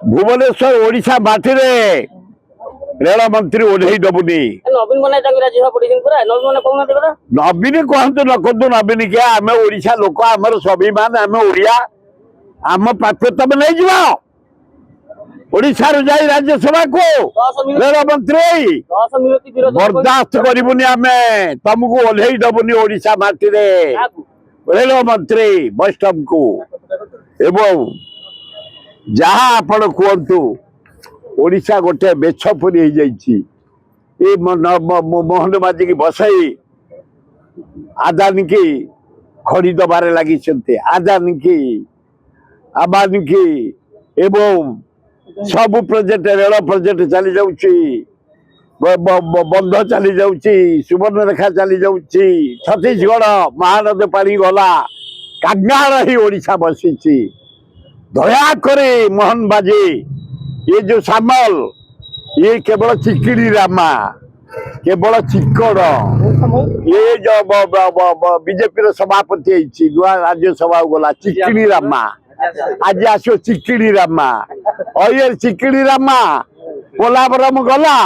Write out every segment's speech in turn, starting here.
Bhubaneswar Odisha माटीरे rail मंत्री ओढ़े दबुनी नवीन कहतु न कहतु नवीन क्या आम ओडिशा लोक आमर स्वाभिमान आम ओडिया आम प्राप्य तुम नहीं जीव ओडिशा जाई राज्यसभा को रेल मंत्री बर्दाश्त करूनी आम तुमको ओल्हे दबुनी ओडिशा माटीरे रेल मंत्री वैष्णव को एवं जहाँ आपण कहतु ओडिशा गोटे बेछपुरी हो जाइए मोहन माझी की बसई आदानी की खड़ी दबारे लगी आदानी की आबानी की एवं सब प्रोजेक्ट रेल प्रोजेक्ट चली जाऊँगी बंध चली जाऊँगी सुवर्णरेखा चली जाऊँगी छत्तीसगढ़ महानदी पानी गला कांगाल ही ओडिशा बसी दया करे मोहन बाजी ये जो सामल ये केवल चिकिड़ी रामा केवल चिकड़ ये जो बीजेपी सभापति राज्यसभा गला चिकिड़ी रामा आज आसो चिकिड़ी रामा ये चिकिड़ी रामा पोलावरम गला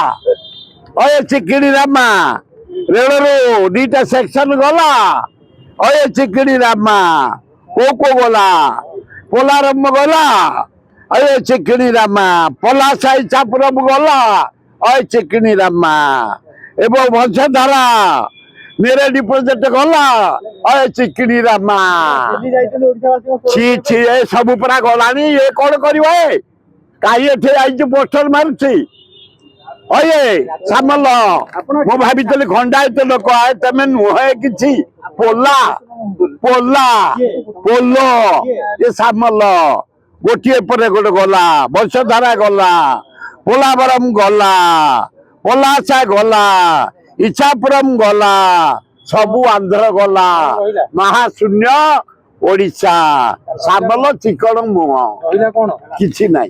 ये चिकिड़ी रामा रेल रो दीटा सेक्शन गला ये चिकिड़ी रामा को गला पोलारम गला अरे चिकनी रामा पलासाई चापुरम गला अय चिकनी रामा एवं वंशधारा मेरे प्रोजेक्ट गला अय चिकनी रामा छी छी ए सब पूरा गलानी ये कौन करिवे काई एठे आइज पोस्टर मारुछि अये सामल मो भाबितले खंडायत लोक आए तमे नुहे किछि पोला पोला पोलो ये सामल गोटे पर गोटे गला वंशधारा गला पोलावरम गला पलासा गला इच्छापुरम गला सबू आंध्र गला महाशून्य ओडिशा सामल चिकण मुह किछि नाही